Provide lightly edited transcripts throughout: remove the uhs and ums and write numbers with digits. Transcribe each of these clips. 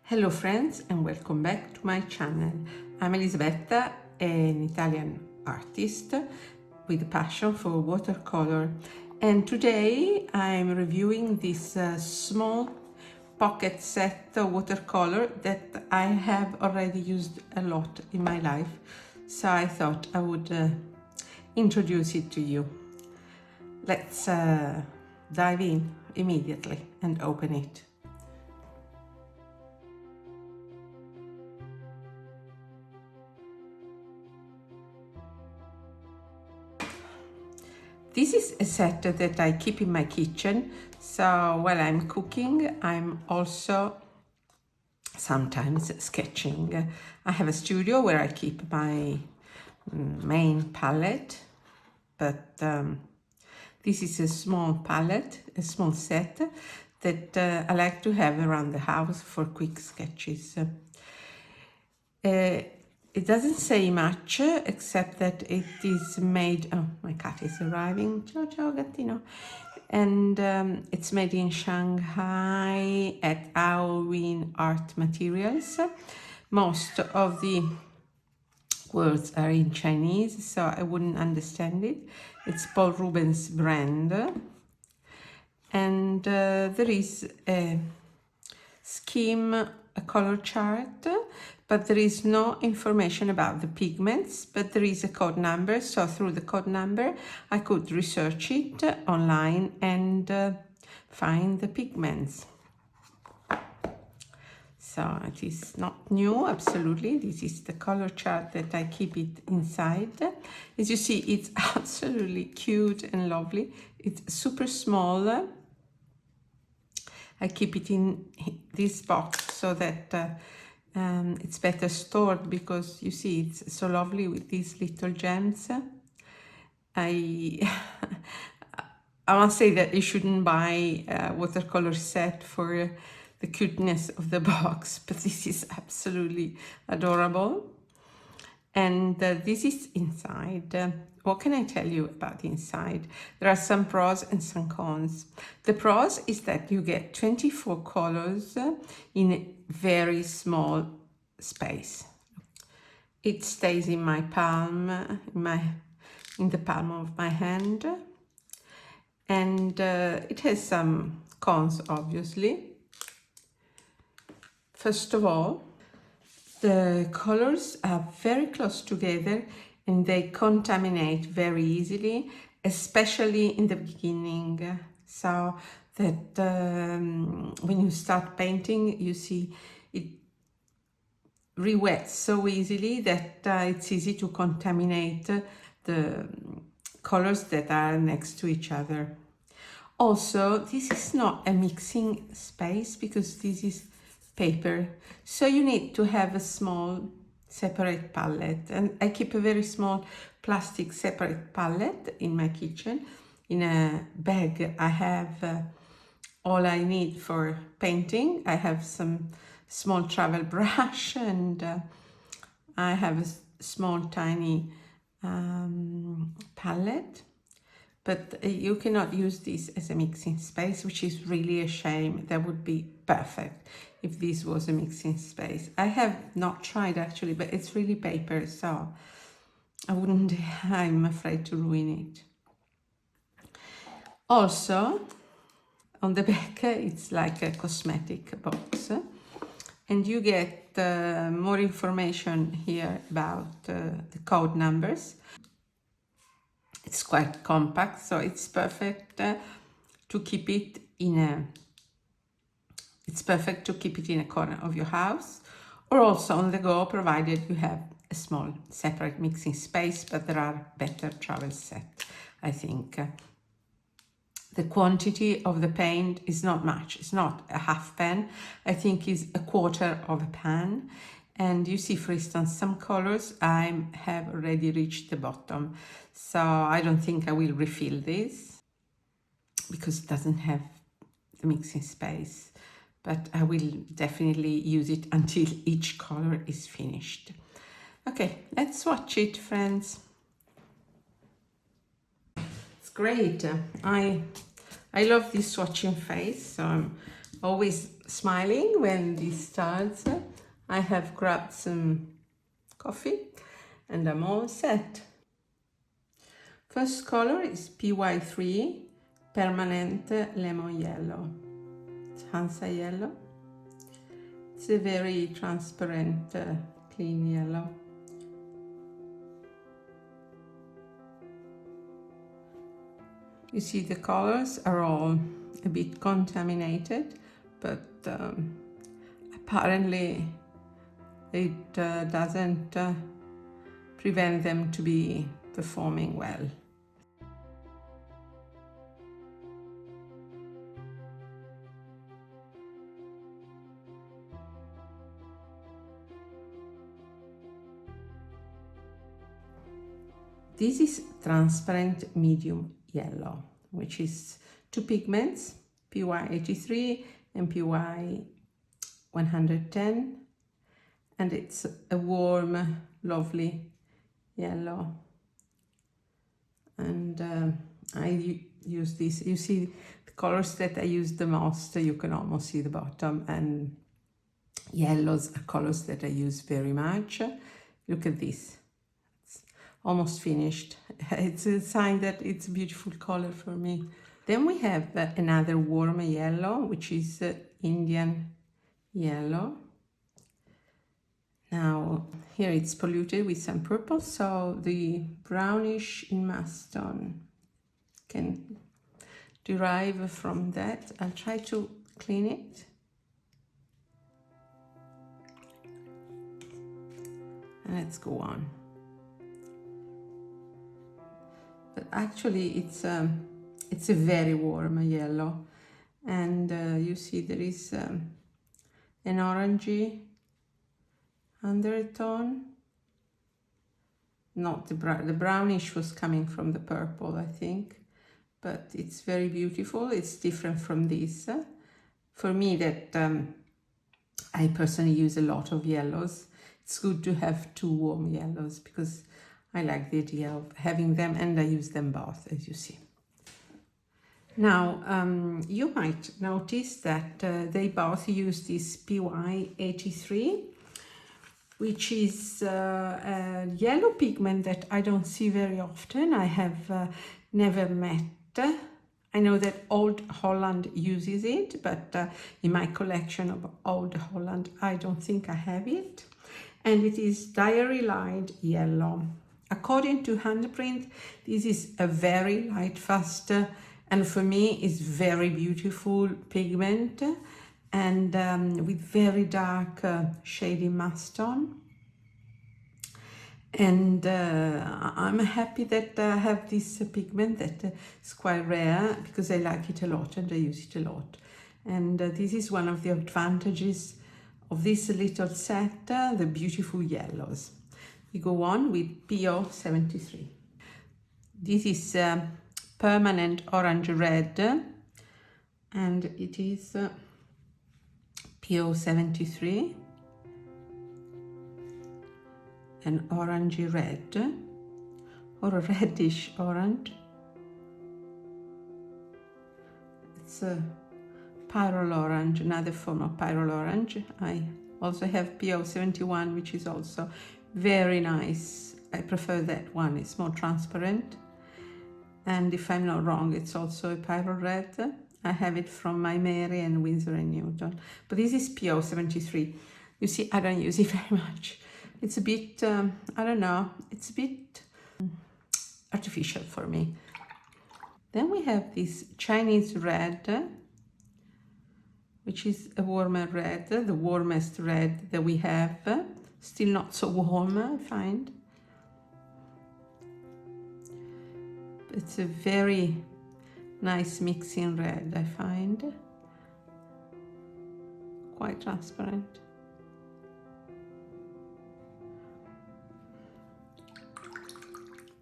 Hello friends and welcome back to my channel. I'm Elisabetta, an Italian artist with a passion for watercolor, and today I'm reviewing this small pocket set watercolor that I have already used a lot in my life, so I thought I would introduce it to you. Let's dive in immediately and open it. This is a set that I keep in my kitchen, so while I'm cooking, I'm also sometimes sketching. I have a studio where I keep my main palette, but this is a small palette, a small set that I like to have around the house for quick sketches. It doesn't say much except that it is made, oh, my cat is arriving, ciao ciao gattino, and it's made in Shanghai at Aowin Art Materials. Most of the words are in Chinese, so I wouldn't understand it. It's Paul Rubens brand, and there is a scheme, a color chart, but there is no information about the pigments, but there is a code number, so through the code number I could research it online and find the pigments. So it is not new, absolutely. This is the color chart that I keep it inside. As you see, it's absolutely cute and lovely. It's super small. I keep it in this box so that it's better stored, because you see it's so lovely with these little gems. I must say that you shouldn't buy a watercolor set for the cuteness of the box, but this is absolutely adorable. And this is inside. What can I tell you about the inside? There are some pros and some cons. The pros is that you get 24 colors in a very small space. It stays in my palm, in the palm of my hand, and it has some cons, obviously. First of all, the colors are very close together and they contaminate very easily, especially in the beginning. So that when you start painting, you see it re-wets so easily that it's easy to contaminate the colors that are next to each other. Also, this is not a mixing space because this is paper, so you need to have a small separate palette, and I keep a very small plastic separate palette in my kitchen. In a bag I have all I need for painting. I have some small travel brush, and I have a small tiny palette, but you cannot use this as a mixing space, which is really a shame. That would be perfect if this was a mixing space. I have not tried actually, but it's really paper, so I'm afraid to ruin it. Also, on the back, it's like a cosmetic box, and you get more information here about the code numbers. It's quite compact, so it's perfect to keep it in a corner of your house, or also on the go, provided you have a small separate mixing space, but there are better travel sets, I think. The quantity of the paint is not much. It's not a half pan. I think it's a quarter of a pan. And you see, for instance, some colors I have already reached the bottom. So I don't think I will refill this because it doesn't have the mixing space. But I will definitely use it until each color is finished. Okay, let's swatch it, friends. Great. I love this swatching phase, so I'm always smiling when this starts. I have grabbed some coffee and I'm all set. First color is PY3 Permanent Lemon Yellow. It's Hansa yellow. It's a very transparent, clean yellow. You see the colors are all a bit contaminated, but apparently it doesn't prevent them to be performing well. This is transparent medium yellow, which is two pigments, PY83 and PY110, and it's a warm, lovely yellow. And I use this. You see the colors that I use the most, you can almost see the bottom, and yellows are colors that I use very much. Look at this. Almost finished. It's a sign that it's a beautiful color for me. Then we have another warm yellow, which is Indian yellow. Now here it's polluted with some purple, so the brownish in mustard can derive from that. I'll try to clean it. And let's go on. But actually it's a very warm yellow, and you see there is an orangey undertone. Not the brownish was coming from the purple, I think, but it's very beautiful. It's different from this. For me, that I personally use a lot of yellows. It's good to have two warm yellows because I like the idea of having them, and I use them both, as you see. Now, you might notice that they both use this PY83, which is a yellow pigment that I don't see very often. I have never met. I know that Old Holland uses it, but in my collection of Old Holland, I don't think I have it. And it is Diary Light Yellow. According to handprint, this is a very light, fast, and for me is very beautiful pigment, and with very dark shady mustard. And I'm happy that I have this pigment that is quite rare because I like it a lot and I use it a lot. And this is one of the advantages of this little set, the beautiful yellows. We go on with PO73. This is permanent orange red, and it is PO73, an orangey red or a reddish orange. It's a pyrrole orange, another form of pyrrole orange. I also have PO71, which is also very nice. I prefer that one, it's more transparent. And if I'm not wrong, it's also a pyrrole red. I have it from my Mary and Winsor & Newton. But this is PO73. You see, I don't use it very much. It's a bit, I don't know, it's a bit artificial for me. Then we have this Chinese red, which is a warmer red, the warmest red that we have. Still not so warm, I find. It's a very nice mixing red, I find. Quite transparent.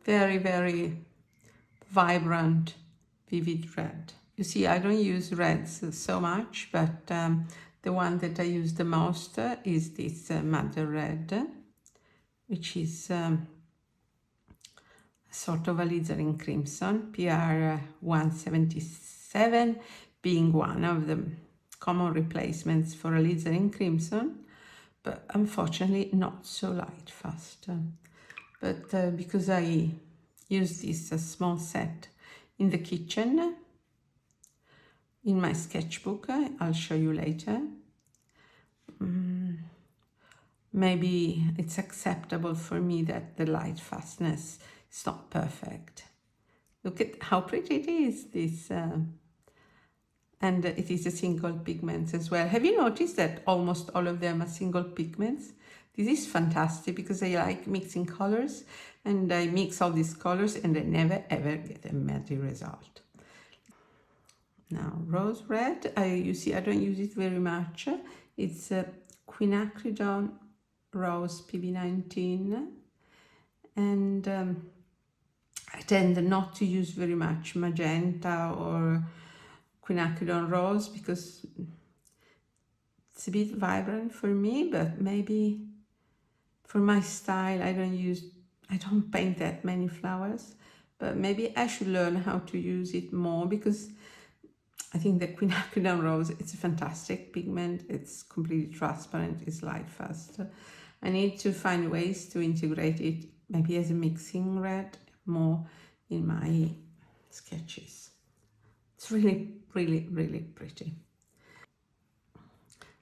Very, very vibrant, vivid red. You see, I don't use reds so much, but the one that I use the most is this Madder Red, which is sort of alizarin crimson, PR 177 being one of them. common replacements for alizarin crimson, but unfortunately not so light fast. But because I use this small set in the kitchen, in my sketchbook, I'll show you later. Maybe it's acceptable for me that the light fastness is not perfect. Look at how pretty it is, this. And it is a single pigment as well. Have you noticed that almost all of them are single pigments? This is fantastic because I like mixing colors, and I mix all these colors and I never ever get a messy result. Now, rose red, you see I don't use it very much. It's quinacridone rose PV19, and I tend not to use very much magenta or quinacridone rose because it's a bit vibrant for me, but maybe for my style I don't paint that many flowers, but maybe I should learn how to use it more, because I think that quinacridone rose, it's a fantastic pigment. It's completely transparent, it's light fast. I need to find ways to integrate it, maybe as a mixing red, more in my sketches. It's really, really, really pretty.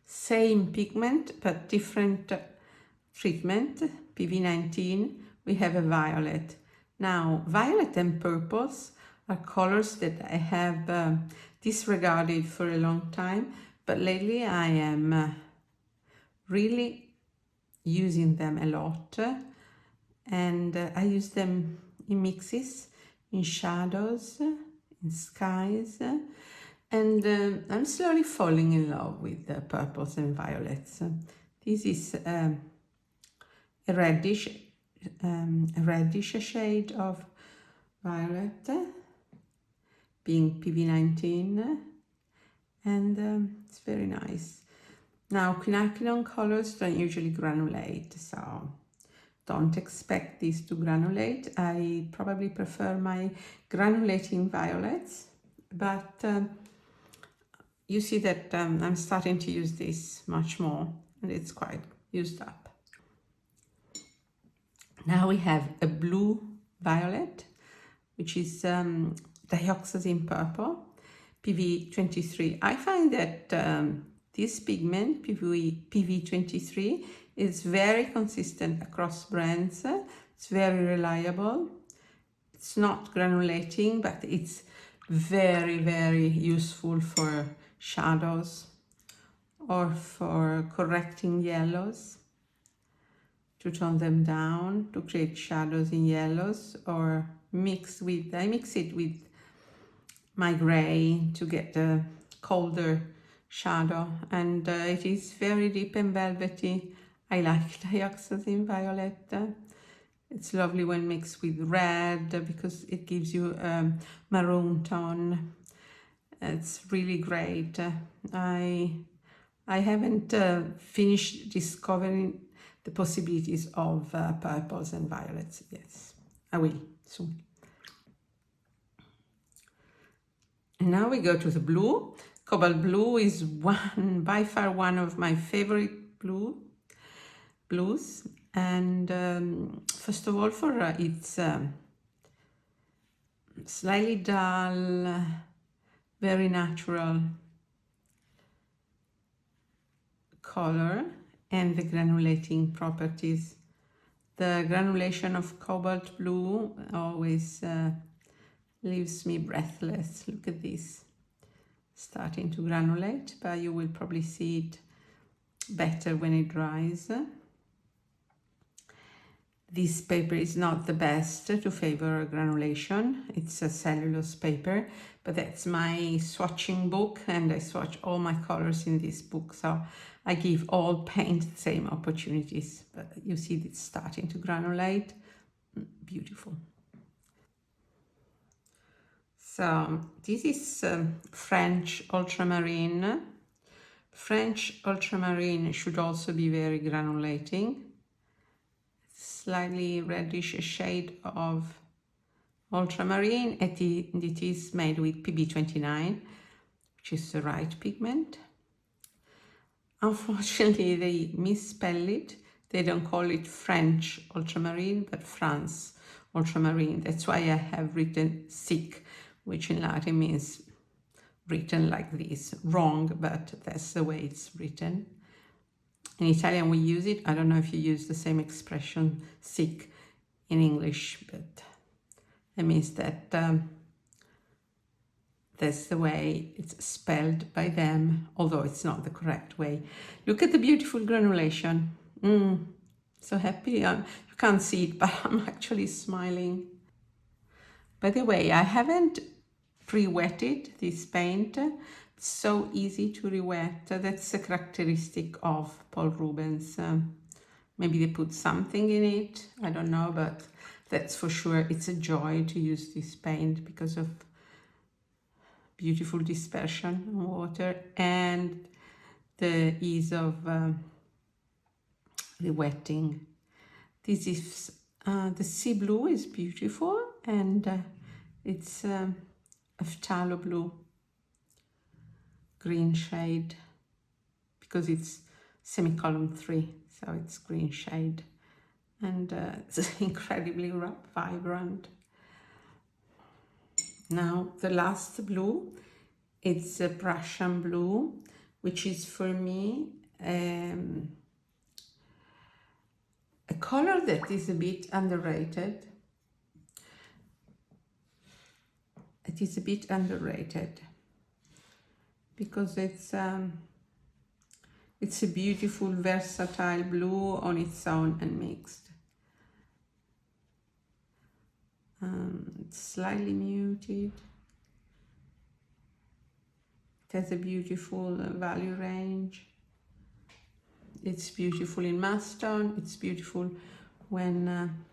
Same pigment, but different treatment, PV19, we have a violet. Now, violet and purples are colors that I have disregarded for a long time, but lately I am really using them a lot, and I use them in mixes, in shadows, in skies, and I'm slowly falling in love with the purples and violets. This is a reddish shade of violet, being PV19, and it's very nice. Now, quinacridone colors don't usually granulate, so don't expect these to granulate. I probably prefer my granulating violets, but you see that I'm starting to use this much more, and it's quite used up. Now we have a blue violet, which is dioxazine purple, PV23. I find that this pigment, PV23, is very consistent across brands. It's very reliable. It's not granulating, but it's very, very useful for shadows or for correcting yellows, to tone them down, to create shadows in yellows, or I mix it with my gray to get a colder shadow, and it is very deep and velvety. I like dioxazine violet. It's lovely when mixed with red because it gives you a maroon tone. It's really great. I haven't finished discovering the possibilities of purples and violets. Yes, I will soon. And now we go to the blue. Cobalt blue is by far one of my favorite blues. And first of all, for its slightly dull, very natural color, and the granulating properties. The granulation of cobalt blue always leaves me breathless. Look at this, starting to granulate, but you will probably see it better when it dries. This paper is not the best to favor granulation. It's a cellulose paper, but that's my swatching book, and I swatch all my colors in this book, so I give all paint the same opportunities. But you see it's starting to granulate. Beautiful. So this is French ultramarine. French ultramarine should also be very granulating. Slightly reddish shade of ultramarine, and it is made with PB29, which is the right pigment. Unfortunately, they misspell it. They don't call it French ultramarine, but France ultramarine. That's why I have written sick, which in Latin means written like this. Wrong, but that's the way it's written. In Italian, we use it. I don't know if you use the same expression, sick, in English, but it means that that's the way it's spelled by them, although it's not the correct way. Look at the beautiful granulation. So happy. You can't see it, but I'm actually smiling. By the way, I haven't pre-wetted this paint. It's so easy to re-wet. That's a characteristic of Paul Rubens. Maybe they put something in it, I don't know, but that's for sure. It's a joy to use this paint because of beautiful dispersion on water and the ease of re-wetting. This is the sea blue is beautiful, and it's a phthalo blue green shade because it's semicolon 3, so it's green shade, and it's incredibly vibrant. Now the last blue, it's a Prussian blue, which is for me a color that is a bit underrated. It is a bit underrated because it's a beautiful, versatile blue on its own and mixed. It's slightly muted. It has a beautiful value range. It's beautiful in mass tone. It's beautiful when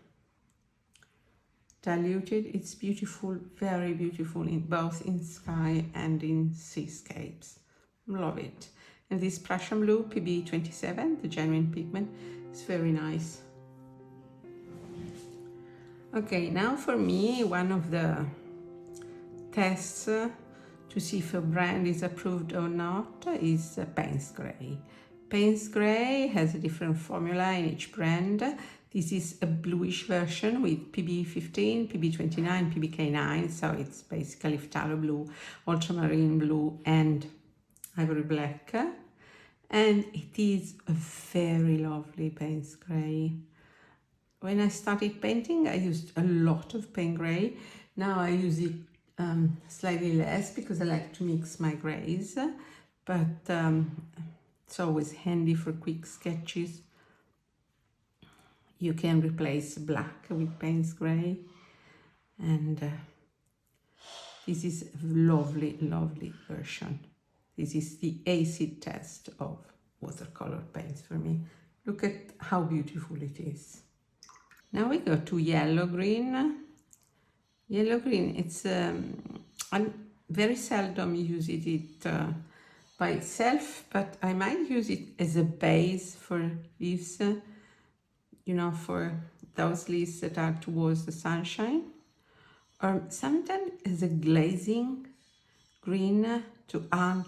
diluted. It's beautiful, very beautiful in both in sky and in seascapes. Love it. And this Prussian blue PB27, the genuine pigment, is very nice. Okay, now for me, one of the tests to see if a brand is approved or not is Payne's Gray. Payne's Gray has a different formula in each brand. This is a bluish version with PB15, PB29, PBK9, so it's basically phthalo blue, ultramarine blue, and ivory black. And it is a very lovely Payne's Gray. When I started painting, I used a lot of Payne's Gray. Now I use it slightly less because I like to mix my grays, but it's always handy for quick sketches. You can replace black with Payne's Gray, and this is a lovely, lovely version. This is the acid test of watercolor paints for me. Look at how beautiful it is. Now we go to yellow green. Yellow green, it's I very seldom use it by itself, but I might use it as a base for leaves, you know, for those leaves that are towards the sunshine, or sometimes as a glazing green to add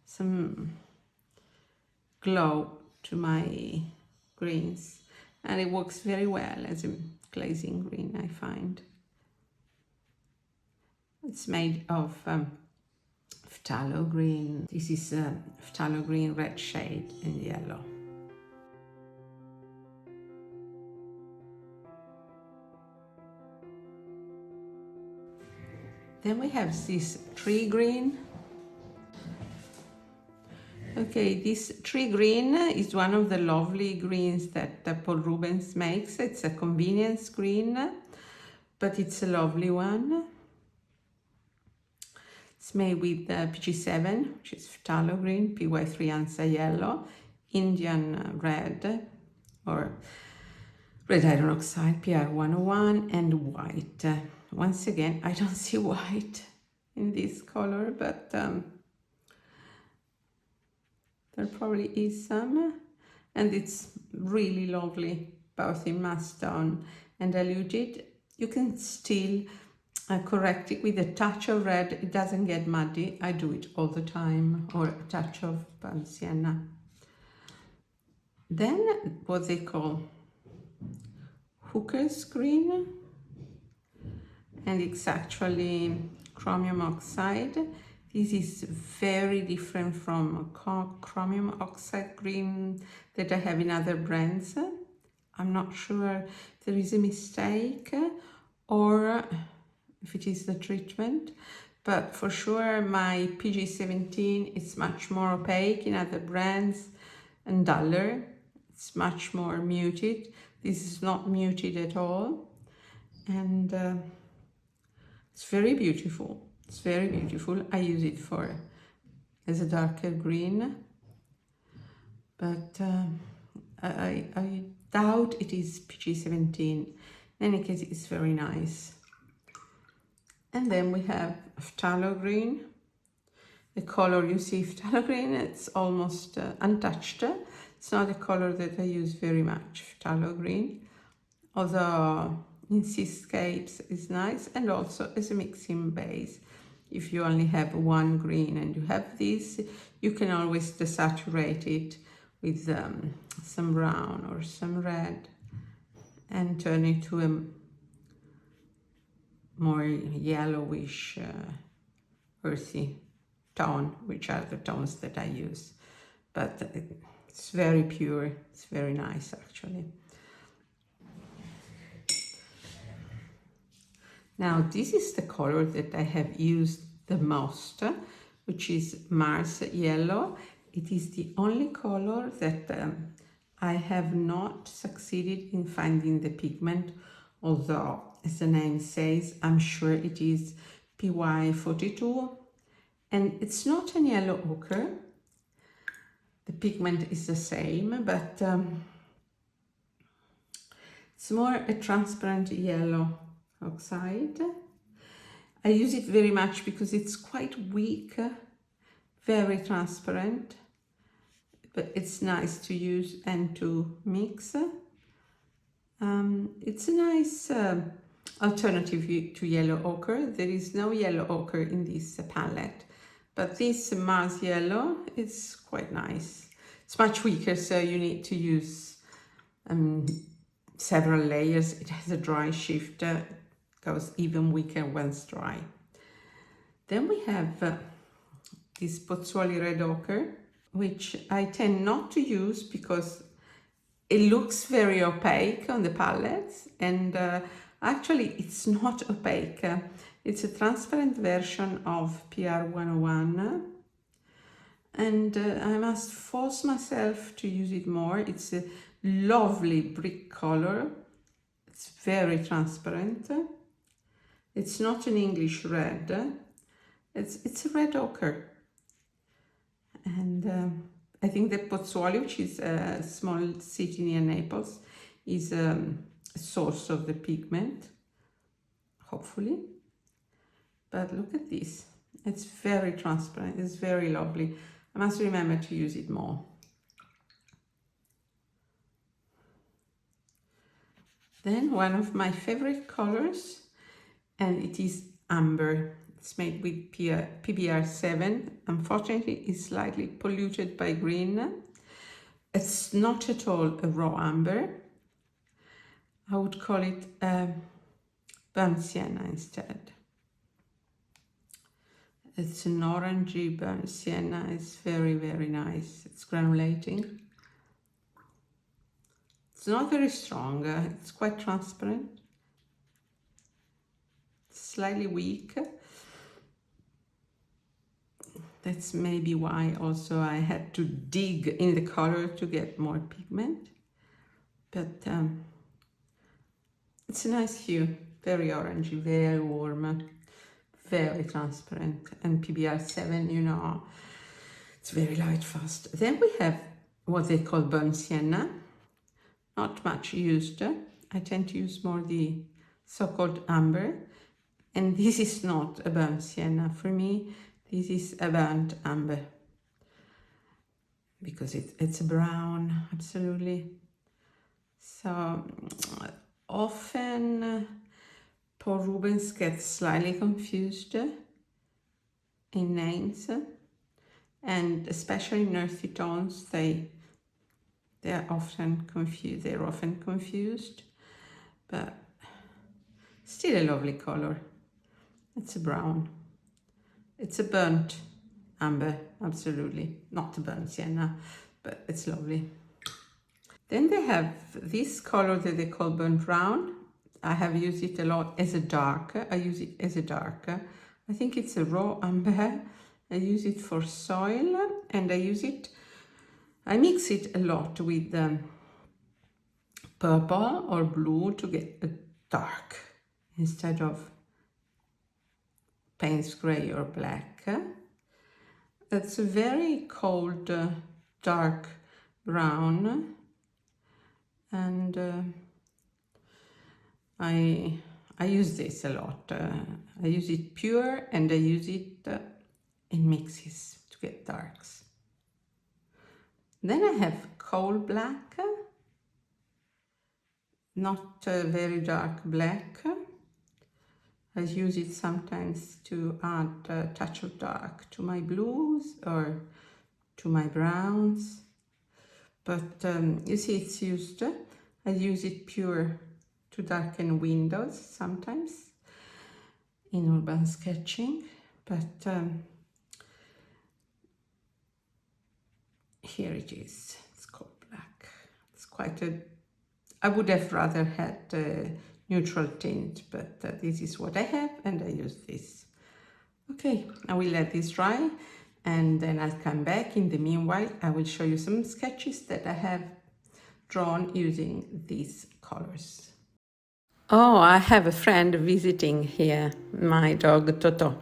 some glow to my greens, and it works very well as a glazing green, I find. It's made of phthalo green. This is a phthalo green red shade and yellow. Then we have this tree green. Okay, this tree green is one of the lovely greens that Paul Rubens makes. It's a convenience green, but it's a lovely one. It's made with PG7, which is phthalo green, PY3 Ansa yellow, Indian red, or red iron oxide, PR101, and white. Once again, I don't see white in this color, but there probably is some, and it's really lovely, both in mass tone and diluted. You can still correct it with a touch of red. It doesn't get muddy. I do it all the time, or a touch of sienna. Then what they call hooker's green, and it's actually chromium oxide. This is very different from chromium oxide green that I have in other brands. I'm not sure if there is a mistake or if it is the treatment, but for sure my PG17 is much more opaque in other brands and duller. It's much more muted. This is not muted at all, and it's very beautiful. It's very beautiful. I use it for as a darker green, but I doubt it is PG17. In any case, it's very nice. And then we have phthalo green. The color you see, phthalo green, it's almost untouched. It's not a color that I use very much, phthalo green, although in seascapes is nice, and also as a mixing base. If you only have one green and you have this, you can always desaturate it with some brown or some red and turn it to a more yellowish, earthy tone, which are the tones that I use. But it's very pure, it's very nice actually. Now this is the color that I have used the most, which is Mars Yellow. It is the only color that I have not succeeded in finding the pigment, although as the name says, I'm sure it is PY42, and it's not an yellow ochre. The pigment is the same, but it's more a transparent yellow oxide. I use it very much because it's quite weak, very transparent, but it's nice to use and to mix. It's a nice alternative to yellow ochre. There is no yellow ochre in this palette, but this Mars Yellow is quite nice. It's much weaker, so you need to use several layers. It has a dry shift, goes even weaker once dry. Then we have this Pozzuoli Red Ochre, which I tend not to use because it looks very opaque on the palettes, and actually it's not opaque. It's a transparent version of PR101, and I must force myself to use it more. It's a lovely brick color. It's very transparent. It's not an English red. It's a red ochre. And I think that Pozzuoli, which is a small city near Naples, is a source of the pigment, hopefully. But look at this. It's very transparent. It's very lovely. I must remember to use it more. Then one of my favorite colors, and it is amber. It's made with PBR7. Unfortunately, it's slightly polluted by green. It's not at all a raw amber. I would call it burnt sienna instead. It's an orangey burnt sienna. It's very, very nice. It's granulating. It's not very strong. It's quite transparent. It's slightly weak. That's maybe why also I had to dig in the color to get more pigment. But it's a nice hue, very orangey, very warm, very transparent. And PBR7, you know, it's very light fast. Then we have what they call burnt sienna. Not much used. I tend to use more the so-called amber. And this is not a burnt sienna. For me, this is a burnt amber. Because it's a brown, absolutely. So often Paul Rubens gets slightly confused in names. And especially in earthy tones, they They're often confused, but still a lovely color. It's a brown. It's a burnt amber, absolutely. Not a burnt sienna, but it's lovely. Then they have this color that they call burnt brown. I have used it a lot as a darker. I use it as a darker. I think it's a raw amber. I use it for soil, and I mix it a lot with purple or blue to get a dark instead of Payne's gray or black. It's a very cold, dark brown, and I use this a lot. I use it pure, and I use it in mixes to get darks. Then I have coal black, not very dark black. I use it sometimes to add a touch of dark to my blues or to my browns. But you see, it's used. I use it pure to darken windows sometimes in urban sketching. But here it is. It's called black. It's quite a... I would have rather had a neutral tint, but this is what I have, and I use this. Okay, I will let this dry, and then I'll come back. In the meanwhile, I will show you some sketches that I have drawn using these colors. Oh, I have a friend visiting here, my dog Toto.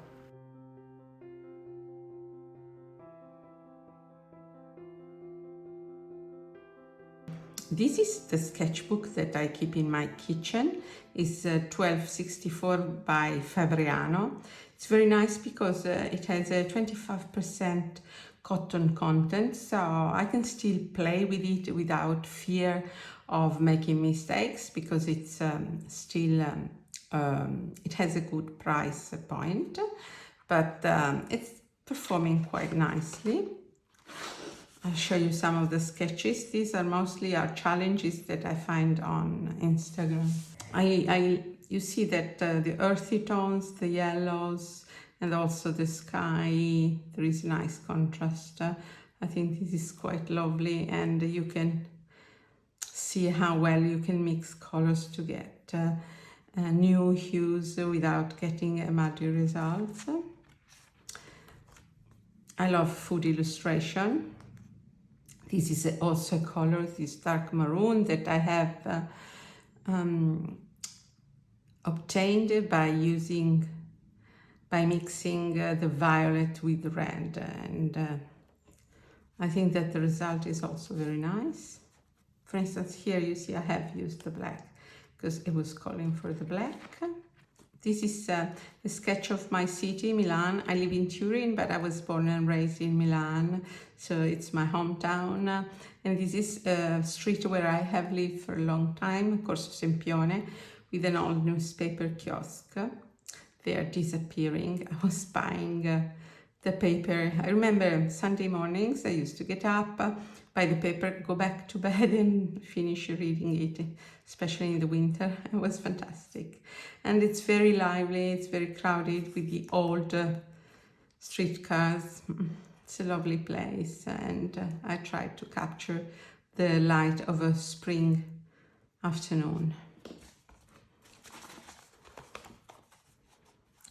This is the sketchbook that I keep in my kitchen. It's 1264 by Fabriano. It's very nice because it has a 25% cotton content, so I can still play with it without fear of making mistakes, because it's still it has a good price point, but it's performing quite nicely. I'll show you some of the sketches. These are mostly challenges that I find on Instagram. You see that the earthy tones, the yellows, and also the sky, there is nice contrast. I think this is quite lovely, and you can see how well you can mix colors to get new hues without getting a muddy result. I love food illustration. This is also a color, this dark maroon, that I have obtained by mixing the violet with the red, and I think that the result is also very nice. For instance, here you see I have used the black because it was calling for the black. This is a sketch of my city, Milan. I live in Turin, but I was born and raised in Milan, so it's my hometown. And this is a street where I have lived for a long time, Corso Sempione, with an old newspaper kiosk. They are disappearing. I was buying the paper. I remember Sunday mornings, I used to get up, buy the paper, go back to bed and finish reading it, especially in the winter. It was fantastic. And it's very lively, it's very crowded with the old streetcars. It's a lovely place, and I tried to capture the light of a spring afternoon.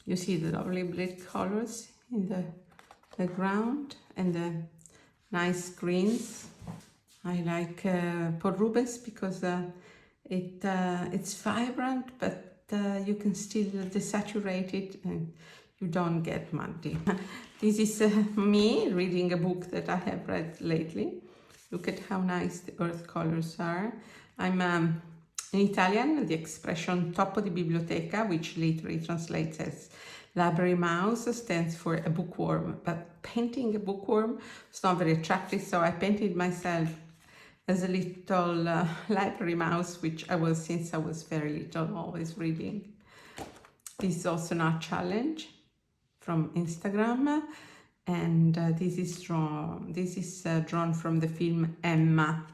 You see the lovely bright colors in the ground and the nice greens. I like Paul Rubens because it's vibrant, but you can still desaturate it and you don't get muddy. This is me reading a book that I have read lately. Look at how nice the earth colors are. I'm in Italian, the expression topo di biblioteca, which literally translates as library mouse, stands for a bookworm, but painting a bookworm is not very attractive, so I painted myself as a little library mouse, which I was since I was very little, always reading. This is also not a challenge from Instagram, and this is drawn from the film Emma.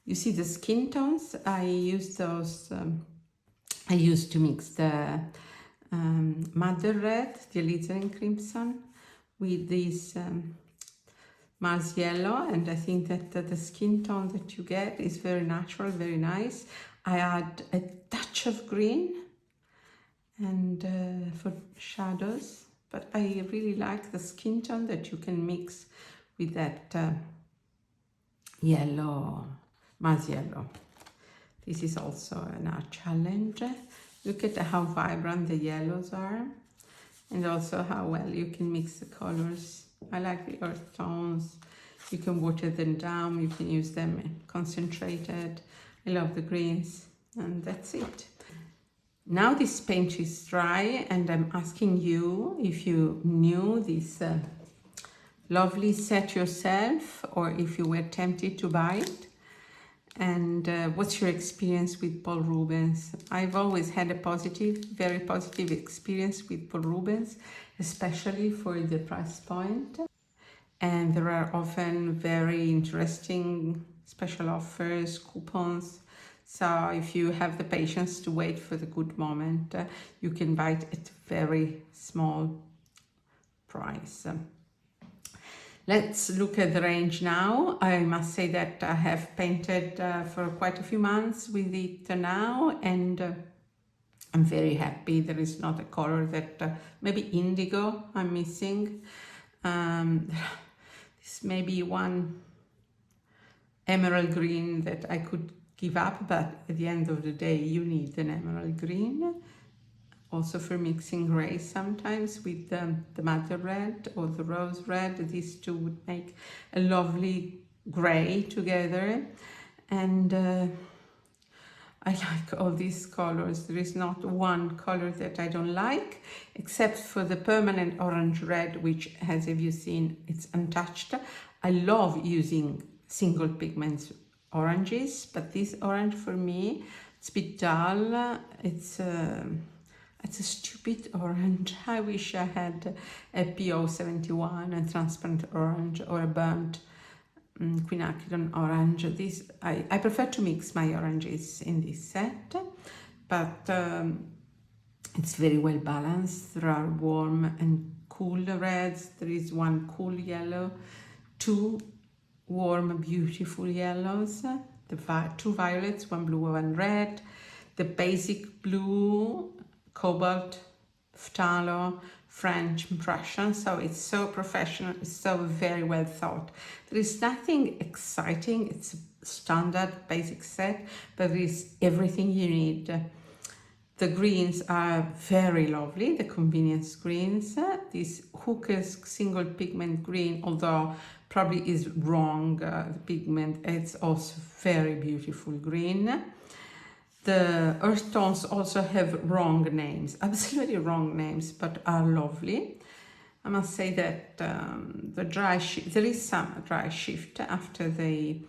You see the skin tones, I use those, I used to mix the Mother Red, the alizarin crimson, with this Mars yellow, and I think that the skin tone that you get is very natural, very nice. I add a touch of green and for shadows, but I really like the skin tone that you can mix with that yellow, Mars yellow. This is also an art challenge. Look at how vibrant the yellows are, and also how well you can mix the colors. I like the earth tones. You can water them down, you can use them concentrated. I love the greens, and that's it. Now this paint is dry, and I'm asking you if you knew this lovely set yourself, or if you were tempted to buy it. And what's your experience with Paul Rubens? I've always had a positive, very positive experience with Paul Rubens, especially for the price point. And there are often very interesting special offers, coupons. So if you have the patience to wait for the good moment, you can buy it at a very small price. Let's look at the range now. I must say that I have painted for quite a few months with it now, and I'm very happy. There is not a color that, maybe indigo I'm missing. This may be one emerald green that I could give up, but at the end of the day you need an emerald green. Also for mixing gray sometimes with the Mother Red or the Rose Red. These two would make a lovely gray together. And I like all these colors. There is not one color that I don't like, except for the permanent orange red, which, as have you seen, it's untouched. I love using single pigments oranges, but this orange for me, it's a bit dull. It's a stupid orange. I wish I had a PO71, a transparent orange, or a burnt quinacridone orange. I prefer to mix my oranges in this set, but it's very well balanced. There are warm and cool reds. There is one cool yellow, two warm, beautiful yellows, two violets, one blue, one red, the basic blue, cobalt, phthalo, French, Prussian. So it's so professional, it's so very well thought. There is nothing exciting, it's a standard basic set, but there is everything you need. The greens are very lovely, the convenience greens. This Hooker's single pigment green, although probably is wrong, the pigment, it's also very beautiful green. The earth tones also have wrong names, absolutely wrong names, but are lovely. I must say that the dry shift, there is some dry shift after they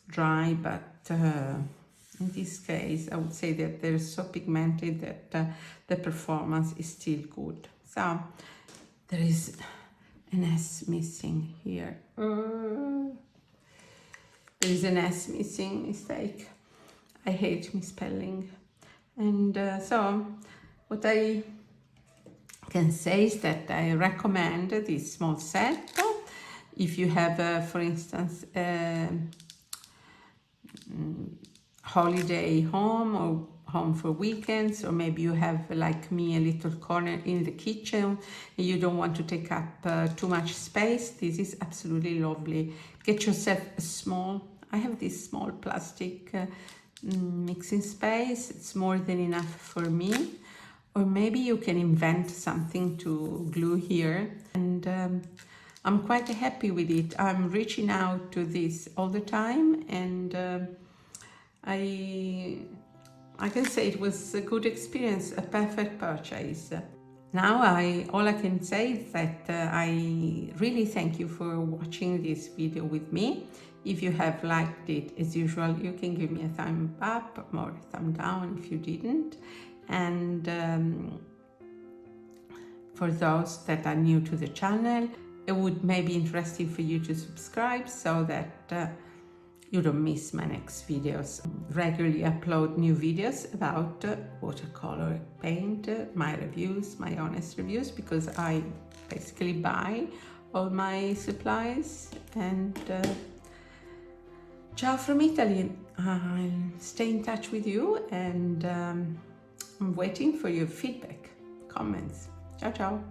dry, but in this case, I would say that they're so pigmented that the performance is still good. So there is an S missing here. There is an S missing, mistake. I hate misspelling. And so what I can say is that I recommend this small set. If you have, for instance, holiday home or home for weekends, or maybe you have, like me, a little corner in the kitchen and you don't want to take up too much space, this is absolutely lovely. Get yourself a small, I have this small plastic mixing space. It's more than enough for me. Or maybe you can invent something to glue here, and I'm quite happy with it. I'm reaching out to this all the time, and I can say it was a good experience, a perfect purchase. Now all I can say is that I really thank you for watching this video with me. If you have liked it, as usual, you can give me a thumb up or a thumb down if you didn't. And for those that are new to the channel, it would maybe interesting for you to subscribe so that you don't miss my next videos. Regularly upload new videos about watercolor paint, my reviews, my honest reviews, because I basically buy all my supplies. And ciao from Italy. I'll stay in touch with you, and I'm waiting for your feedback, comments. Ciao, ciao.